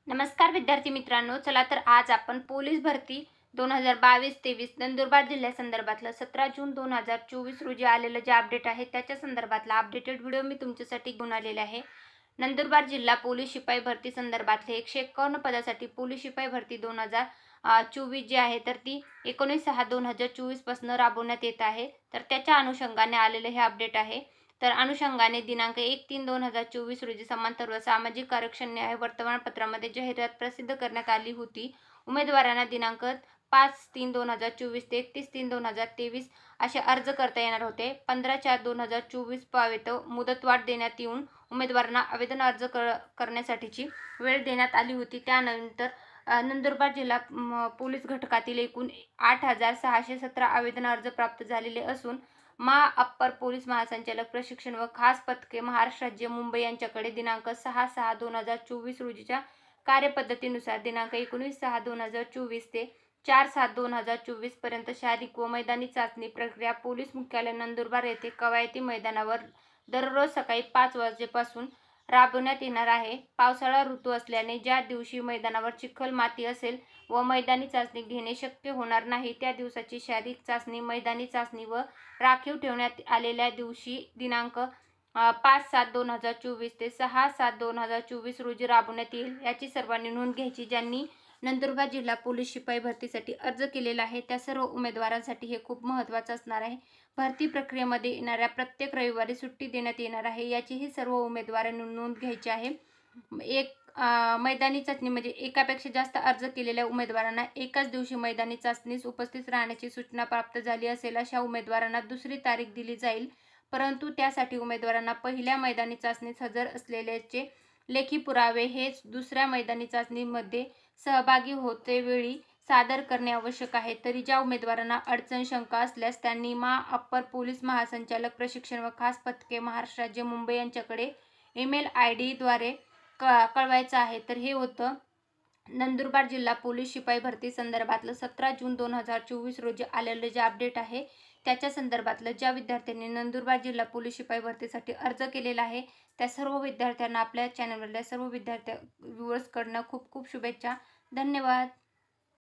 नमस्कार विद्यार्थी मित्रांनो, चला तर आज आपण पोलीस भरती 2022-23 नंदुरबार जिल्ह्यासंदर्भातलं 17 जून 2024 रोजी आलेलं जे अपडेट आहे त्याच्या संदर्भातला अपडेटेड व्हिडिओ मी तुमच्यासाठी घेऊन आलेला आहे। नंदुरबार जिल्हा पोलीस शिपाई भरती संदर्भातले 151 पदासाठी पोलीस शिपाई भरती 2024 जी आहे तर ती 19/6/2024 पासून राबवण्यात येत आहे। तर त्याच्या अनुषंगाने आलेले हे अपडेट आहे। तर अनुषंगाने दिनांक 1/3/2024 रोजी समांतर व सामाजिक आरक्षण न्याय वर्तमानपत्रामध्ये जाहिरात प्रसिद्ध करण्यात आली होती। उमेदवारांना दिनांक 5/3/2024 ते 31/3/2023 असे अर्ज करता येणार होते। 15/4/2024 पर्यंत मुदतवाढ देण्यात येऊन उमेदवारांना आवेदन अर्ज करण्यासाठीची वेळ देण्यात आली होती। त्यानंतर नंदुरबार जिल्हा पोलीस घटकातील एकूण 8,617 आवेदन अर्ज प्राप्त झालेले असून अप्पर पोलीस महासंचालक प्रशिक्षण व खास पथके महाराष्ट्र राज्य मुंबई यांच्याकडे दिनांक 6/6/2024 रोजीच्या कार्यपद्धतीनुसार दिनांक 19/6/2024 ते 4/7/2024 पर्यंत शारीरिक व मैदानी चाचणी प्रक्रिया पोलीस मुख्यालय नंदुरबार येथे कवायती मैदानावर दररोज सकाळी 5 वाजेपासून राबवण्यात येणार आहे। पावसाळा ऋतू असल्याने ज्या दिवशी मैदानावर चिखल माती असेल व मैदानी चाचणी घेणे शक्य होणार नाही त्या दिवसाची शारीरिक चाचणी मैदानी चाचणी व राखीव ठेवण्यात आलेल्या दिवशी दिनांक 5/7/2024 ते 6/7/2024 रोजी राबवण्यात येईल। याची सर्वांनी नोंद घ्यायची। ज्यांनी नंदुरबार जिल्हा पोलीस शिपाई भरतीसाठी अर्ज केलेला आहे त्या सर्व उमेदवारांसाठी हे खूप महत्त्वाचं असणार आहे। भरती प्रक्रियेमध्ये येणाऱ्या प्रत्येक रविवारी सुट्टी देण्यात येणार आहे, याचीही सर्व उमेदवारांनी नोंद घ्यायची आहे। मैदानी चाचणी म्हणजे एकापेक्षा जास्त अर्ज केलेल्या उमेदवारांना एकाच दिवशी मैदानी चाचणीस उपस्थित राहण्याची सूचना प्राप्त झाली असेल अशा उमेदवारांना दुसरी तारीख दिली जाईल, परंतु त्यासाठी उमेदवारांना पहिल्या मैदानी चाचणीस हजर असलेल्याचे लेखी पुरावे हे दुसऱ्या मैदानी चाचणीमध्ये सहभागी होतेवेळी सादर करणे आवश्यक आहे। तरी ज्या उमेदवारांना अडचण शंका असल्यास त्यांनी अप्पर पोलीस महासंचालक प्रशिक्षण व खास पथके महाराष्ट्र राज्य मुंबई यांच्याकडे ईमेल ID द्वारे कळवायचं आहे। तर हे होतं नंदुरबार जिल्हा पोलीस शिपाई भरती संदर्भातलं 17 जून 2024 रोजी आलेलं जे अपडेट आहे त्याच्या संदर्भातलं ज्या विद्यार्थ्यांनी नंदुरबार जिल्हा पोलीस शिपाई भरतीसाठी अर्ज केलेला आहे त्या सर्व विद्यार्थ्यांना आपल्या चॅनलवरल्या सर्व व्ह्यूअर्सकडनं खूप खूप शुभेच्छा। धन्यवाद।